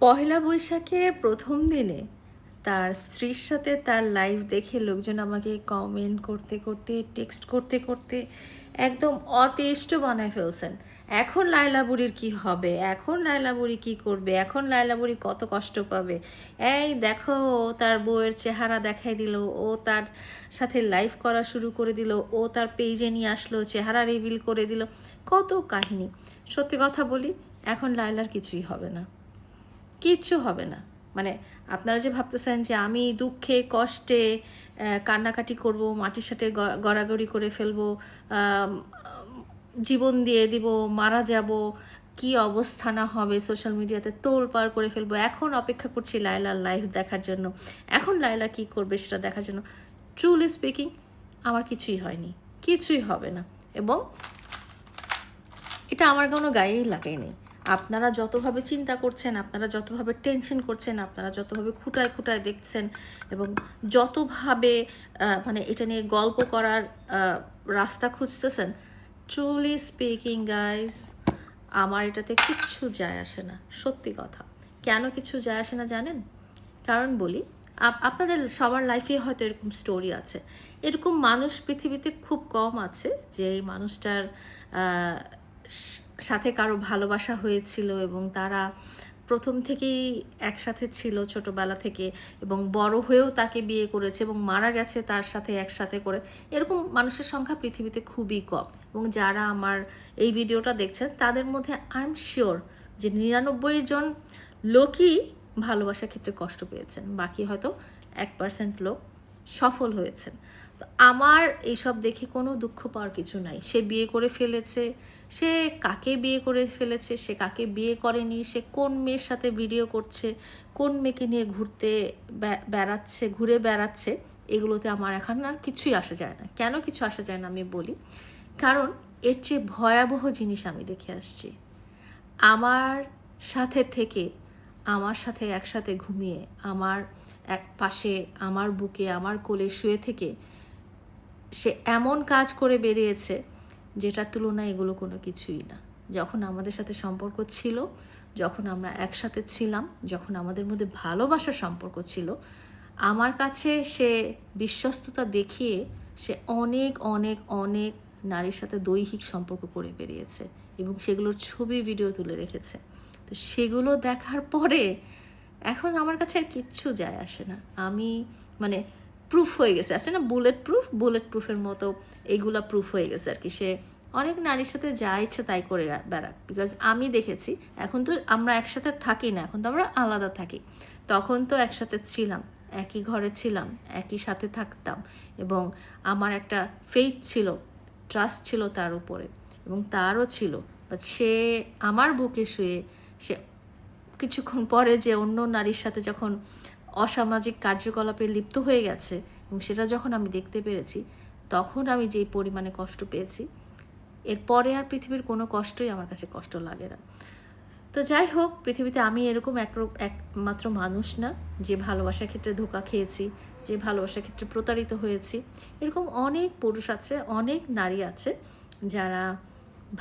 পহেলা বৈশাখের প্রথম দিনে তার স্ত্রীর সাথে তার লাইভ দেখে লোকজন আমাকে কমেন্ট করতে করতে টেক্সট করতে করতে একদম অতিষ্ঠ বানায় ফেলছেন। এখন লায়লা বুড়ির কী হবে, এখন লায়লা বুড়ি কী করবে, এখন লায়লা বুড়ি কত কষ্ট পাবে। এই দেখো, ও তার বউয়ের চেহারা দেখাই দিল, ও তার সাথে লাইভ করা শুরু করে দিল, ও তার পেজে নিয়ে আসলো, চেহারা রিভিল করে দিল, কত কাহিনী। সত্যি কথা বলি, এখন লায়লার কিছুই হবে না, কিচ্ছু হবে না। মানে আপনারা যে ভাবতেছেন যে আমি দুঃখে কষ্টে কান্নাকাটি করব, মাটির সাথে গড়াগড়ি করে ফেলবো, জীবন দিয়ে দিব, মারা যাব, কি অবস্থা না হবে, সোশ্যাল মিডিয়াতে তোলপাড় করে ফেলবো, এখন অপেক্ষা করছি লায়লার লাইভ দেখার জন্য, এখন লায়লা কি করবে সেটা দেখার জন্য। ট্রুলি স্পিকিং, আমার কিছুই হয়নি, কিছুই হবে না। এবং এটা আমার কোনো গায়েই লাগেনি। আপনারা যতভাবে চিন্তা করছেন, আপনারা যতভাবে টেনশন করছেন, আপনারা যতভাবে খুঁটায় খুঁটায় দেখছেন এবং যতভাবে মানে এটা নিয়ে গল্প করার রাস্তা খুঁজতেছেন, ট্রুলি স্পিকিং গাইজ, আমার এটাতে কিচ্ছু যায় আসে না। সত্যি কথা। কেন কিছু যায় আসে না জানেন? কারণ বলি, আপনাদের সবার লাইফে হয়তো এরকম স্টোরি আছে। এরকম মানুষ পৃথিবীতে খুব কম আছে যে এই মানুষটার সাথে কারো ভালোবাসা হয়েছিল এবং তারা প্রথম থেকেই একসাথে ছিল ছোটবেলা থেকে, এবং বড় হয়েও তাকে বিয়ে করেছে এবং মারা গেছে তার সাথে একসাথে করে। এরকম মানুষের সংখ্যা পৃথিবীতে খুবই কম। এবং যারা আমার এই ভিডিওটা দেখছেন তাদের মধ্যে আই এম শিওর যে 99 জন লোকই ভালোবাসার ক্ষেত্রে কষ্ট পেয়েছেন, বাকি হয়তো 1% লোক সফল হয়েছেন। তো আমার এইসব দেখে কোনো দুঃখ পাওয়ার কিছু নাই। সে বিয়ে করে ফেলেছে, সে কাকে বিয়ে করে ফেলেছে, সে কাকে বিয়ে করেনি, সে কোন মেয়ের সাথে ভিডিও করছে, কোন মেয়েকে নিয়ে ঘুরে বেড়াচ্ছে, এগুলোতে আমার এখন আর কিছুই আসা যায় না। কেন কিছু আসা যায় না আমি বলি, কারণ এর চেয়ে ভয়াবহ জিনিস আমি দেখে আসছি। আমার সাথে থেকে, আমার সাথে একসাথে ঘুমিয়ে, আমার এক পাশে, আমার বুকে, আমার কোলে শুয়ে থেকে সে এমন কাজ করে বেরিয়েছে যেটার তুলনায় এগুলো কোনো কিছুই না। যখন আমাদের সাথে সম্পর্ক ছিল, যখন আমরা একসাথে ছিলাম, যখন আমাদের মধ্যে ভালোবাসার সম্পর্ক ছিল, আমার কাছে সে বিশ্বস্ততা দেখিয়ে সে অনেক অনেক অনেক নারীর সাথে দৈহিক সম্পর্ক করে বেরিয়েছে এবং সেগুলোর ছবি ভিডিও তুলে রেখেছে। তো সেগুলো দেখার পরে এখন আমার কাছে আর কিচ্ছু যায় আসে না। আমি মানে প্রুফ হয়ে গেছে, আছে না বুলেট প্রুফের মতো এইগুলা প্রুফ হয়ে গেছে আর কি। সে অনেক নারীর সাথে যা ইচ্ছে তাই করে বেড়াক, বিকজ আমি দেখেছি এখন তো আমরা একসাথে থাকি না, এখন তো আমরা আলাদা থাকি। তখন তো একসাথে ছিলাম, একই ঘরে ছিলাম, একই সাথে থাকতাম এবং আমার একটা ফেইথ ছিল, ট্রাস্ট ছিল তার উপরে, এবং তারও ছিল। বাট সে আমার বুকে শুয়ে সে কিছুক্ষণ পরে যে অন্য নারীর সাথে যখন অসামাজিক কার্যকলাপে লিপ্ত হয়ে গেছে এবং সেটা যখন আমি দেখতে পেরেছি, তখন আমি যেই পরিমাণে কষ্ট পেয়েছি, এরপরে আর পৃথিবীর কোনো কষ্টই আমার কাছে কষ্ট লাগে না। তো যাই হোক, পৃথিবীতে আমি এরকম একমাত্র মানুষ না যে ভালোবাসার ক্ষেত্রে ধোঁকা খেয়েছি, যে ভালোবাসার ক্ষেত্রে প্রতারিত হয়েছি। এরকম অনেক পুরুষ আছে, অনেক নারী আছে যারা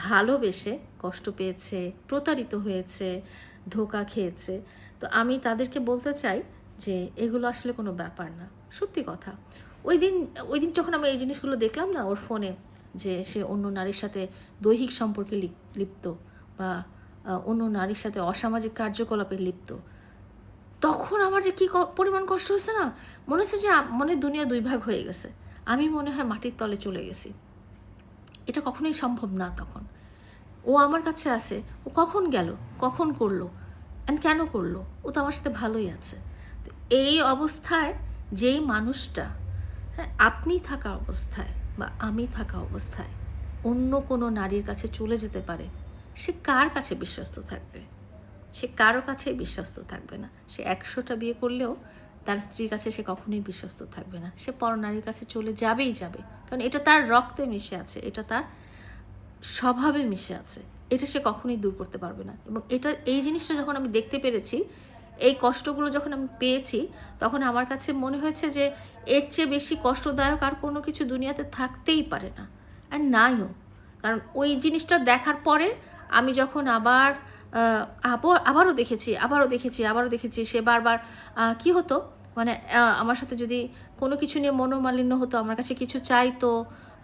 ভালোবেসে কষ্ট পেয়েছে, প্রতারিত হয়েছে, ধোঁকা খেয়েছে। তো আমি তাদেরকে বলতে চাই যে এগুলো আসলে কোনো ব্যাপার না। সত্যি কথা। ওই দিন যখন আমি এই জিনিসগুলো দেখলাম না ওর ফোনে, যে সে অন্য নারীর সাথে দৈহিক সম্পর্কে লিপ্ত বা অন্য নারীর সাথে অসামাজিক কার্যকলাপে লিপ্ত, তখন আমার যে কী পরিমাণ কষ্ট হচ্ছে না, মনে হচ্ছে যে মনে দুনিয়া দুই ভাগ হয়ে গেছে। আমি মনে হয় মাটির তলে চলে গেছি। এটা কখনোই সম্ভব না। তখন ও আমার কাছে আসে, ও কখন গেল, কখন করলো, অ্যান্ড কেন করলো, ও তো আমার সাথে ভালোই আছে। তো এই অবস্থায় যেই মানুষটা, হ্যাঁ, আপনি থাকা অবস্থায় বা আমি থাকা অবস্থায় অন্য কোনো নারীর কাছে চলে যেতে পারে, সে কার কাছে বিশ্বস্ত থাকবে? সে কারো কাছেই বিশ্বস্ত থাকবে না। সে 100টা বিয়ে করলেও তার স্ত্রীর কাছে সে কখনোই বিশ্বস্ত থাকবে না। সে পরনারীর কাছে চলে যাবেই যাবে, কারণ এটা তার রক্তে মিশে আছে, এটা তার স্বভাবে মিশে আছে, এটা সে কখনোই দূর করতে পারবে না। এবং এই জিনিসটা যখন আমি দেখতে পেরেছি, এই কষ্টগুলো যখন আমি পেয়েছি, তখন আমার কাছে মনে হয়েছে যে এর চেয়ে বেশি কষ্টদায়ক আর কোনো কিছু দুনিয়াতে থাকতেই পারে না, আর নাইও। কারণ ওই জিনিসটা দেখার পরে আমি যখন আবার আবারও দেখেছি সে বারবার কি হতো মানে আমার সাথে যদি কোনো কিছু নিয়ে মনোমালিন্য হতো, আমার কাছে কিছু চাইতো,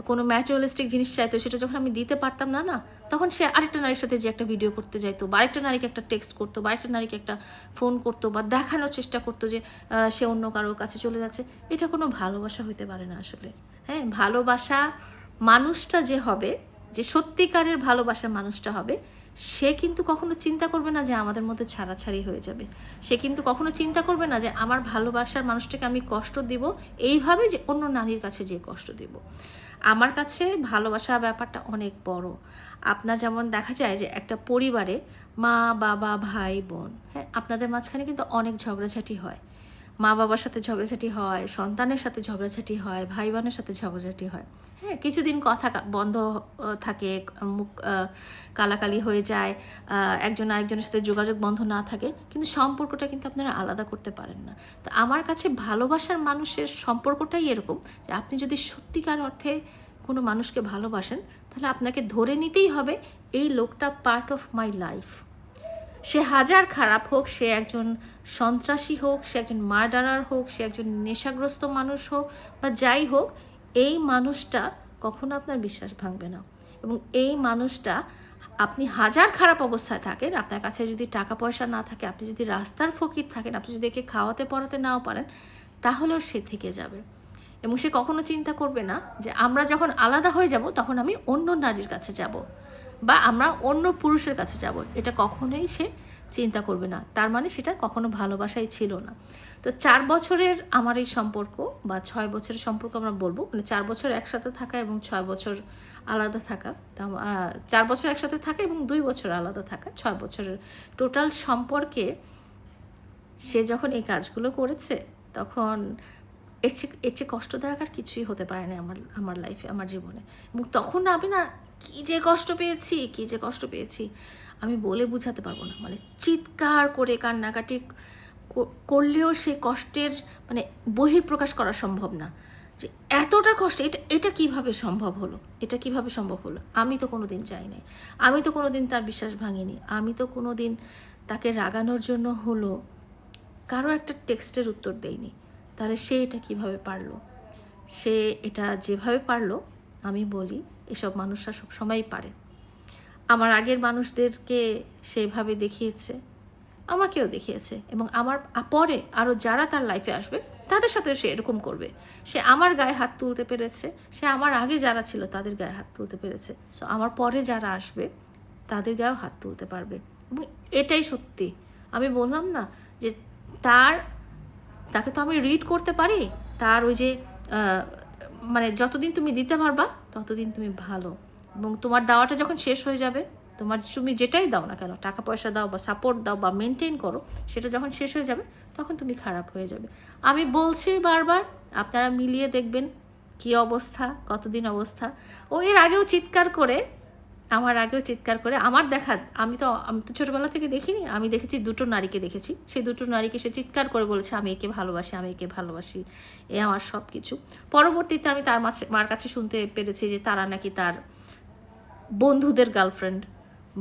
কোনো ম্যাটেরিয়ালিস্টিক জিনিস চাইতো, সেটা যখন আমি দিতে পারতাম না না, তখন সে আরেকটা নারীর সাথে যে একটা ভিডিও করতে যাইতো, বা আরেকটা নারীকে একটা টেক্সট করতো, বা আরেকটা নারীকে একটা ফোন করতো, বা দেখানোর চেষ্টা করতো যে সে অন্য কারোর কাছে চলে যাচ্ছে। এটা কোনো ভালোবাসা হইতে পারে না আসলে। হ্যাঁ, ভালোবাসা মানুষটা যে হবে, যে সত্যিকারের ভালোবাসার মানুষটা হবে, সে কিন্তু কখনো চিন্তা করবে না যে আমাদের মধ্যে ছাড়াছাড়ি হয়ে যাবে। সে কিন্তু কখনো চিন্তা করবে না যে আমার ভালোবাসার মানুষটাকে আমি কষ্ট দিব এইভাবে যে অন্য নারীর কাছে যে কষ্ট দিব। আমার কাছে ভালোবাসা ব্যাপারটা অনেক বড়। আপনার যেমন দেখা যায় যে একটা পরিবারে মা বাবা ভাই বোন, হ্যাঁ, আপনাদের মাঝখানে কিন্তু অনেক ঝগড়াঝাটি হয়। মা বাবার সাথে ঝগড়াঝাটি হয়, সন্তানের সাথে ঝগড়াঝাটি হয়, ভাই বোনের সাথে ঝগড়াঝাটি হয়। হ্যাঁ, কিছুদিন কথা বন্ধ থাকে, মুখ কালাকালি হয়ে যায়, একজন আরেকজনের সাথে যোগাযোগ বন্ধ না থাকে, কিন্তু সম্পর্কটা কিন্তু আপনারা আলাদা করতে পারেন না। তো আমার কাছে ভালোবাসার মানুষের সম্পর্কটাই এরকম যে আপনি যদি সত্যিকার অর্থে কোনো মানুষকে ভালোবাসেন, তাহলে আপনাকে ধরে নিতেই হবে এই লোকটা পার্ট অফ মাই লাইফ। সে হাজার খারাপ হোক, সে একজন সন্ত্রাসী হোক, সে একজন মার্ডারার হোক, সে একজন নেশাগ্রস্ত মানুষ হোক, বা যাই হোক, এই মানুষটা কখনো আপনার বিশ্বাস ভাঙবে না। এবং এই মানুষটা, আপনি হাজার খারাপ অবস্থায় থাকেন, আপনার কাছে যদি টাকা পয়সা না থাকে, আপনি যদি রাস্তার ফকির থাকেন, আপনি যদি একে খাওয়াতে পড়াতে নাও পারেন, তাহলেও সে থেকে যাবে। এবং সে কখনো চিন্তা করবে না যে আমরা যখন আলাদা হয়ে যাব তখন আমি অন্য নারীর কাছে যাব, বা আমরা অন্য পুরুষের কাছে যাব। এটা কখনোই সে চিন্তা করবে না। তার মানে সেটা কখনো ভালোবাসাই ছিল না। তো 4 বছরের আমার এই সম্পর্ক, বা 6 বছরের সম্পর্ক আমরা বলবো, মানে 4 বছর একসাথে থাকা এবং 6 বছর আলাদা থাকা। 4 বছর একসাথে থাকা এবং 2 বছর আলাদা থাকা, 6 বছরের টোটাল সম্পর্কে সে যখন এই কাজগুলো করেছে, তখন এর চেয়ে কষ্টদায়ক আর কিছুই হতে পারে না আমার লাইফে, আমার জীবনে। এবং তখন আমি না কী যে কষ্ট পেয়েছি আমি বলে বোঝাতে পারবো না। মানে চিৎকার করে কান্নাকাটি করলেও সে কষ্টের মানে বহিঃপ্রকাশ করা সম্ভব না, যে এতটা কষ্ট, এটা কিভাবে সম্ভব হলো, আমি তো কোনো দিন চাই নাই, আমি তো কোনো দিন তার বিশ্বাস ভাঙিনি, আমি তো কোনো দিন তাকে রাগানোর জন্য হলো কারো একটা টেক্সটের উত্তর দেয়নি। তাহলে সে এটা কিভাবে পারলো? সে এটা যেভাবে পারলো, আমি বলি এসব মানুষরা সবসময়ই পারে। আমার আগের মানুষদেরকে সেভাবে দেখিয়েছে, আমাকেও দেখিয়েছে, এবং আমার পরে আরও যারা তার লাইফে আসবে তাদের সাথে সে এরকম করবে। সে আমার গায়ে হাত তুলতে পেরেছে, সে আমার আগে যারা ছিল তাদের গায়ে হাত তুলতে পেরেছে, সো আমার পরে যারা আসবে তাদের গায়েও হাত তুলতে পারবে। এবং এটাই সত্যি। আমি বললাম না যে তাকে তো আমি রিড করতে পারি, তার ওই যে মানে যতদিন তুমি দিতে পারবা ততদিন তুমি ভালো, এবং তোমার দেওয়াটা যখন শেষ হয়ে যাবে, তুমি যেটাই দাও না কেন, টাকা পয়সা দাও বা সাপোর্ট দাও বা মেনটেন করো, সেটা যখন শেষ হয়ে যাবে তখন তুমি খারাপ হয়ে যাবে। আমি বলছি বারবার, আপনারা মিলিয়ে দেখবেন কী অবস্থা, কতদিন অবস্থা। ও এর আগেও চিৎকার করে, আমি তো ছোটোবেলা থেকে দেখিনি, আমি দেখেছি দুটো নারীকে দেখেছি, সেই দুটো নারীকে সে চিৎকার করে বলেছে আমি একে ভালোবাসি, এ আমার সব কিছু। পরবর্তীতে আমি তার মার কাছে শুনতে পেরেছি যে তারা নাকি তার বন্ধুদের গার্লফ্রেন্ড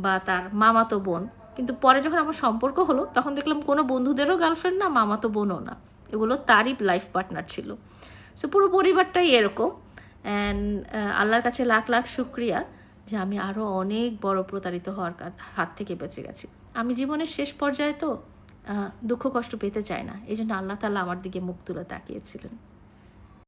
বা তার মামাতো বোন। কিন্তু পরে যখন আমার সম্পর্ক হলো তখন দেখলাম কোনো বন্ধুদেরও গার্লফ্রেন্ড না, মামাতো বোনও না, এগুলো তারই লাইফ পার্টনার ছিল। সো পুরো পরিবারটাই এরকম। অ্যান্ড আল্লাহর কাছে লাখ লাখ শুক্রিয়া যে আমি আরও অনেক বড় প্রতারিত হওয়ার হাত থেকে বেঁচে গেছি। আমি জীবনের শেষ পর্যায়ে তো দুঃখ কষ্ট পেতে চাই না, এই জন্য আল্লাহ তাআলা আমার দিকে মুখ তুলে তাকিয়েছিলেন।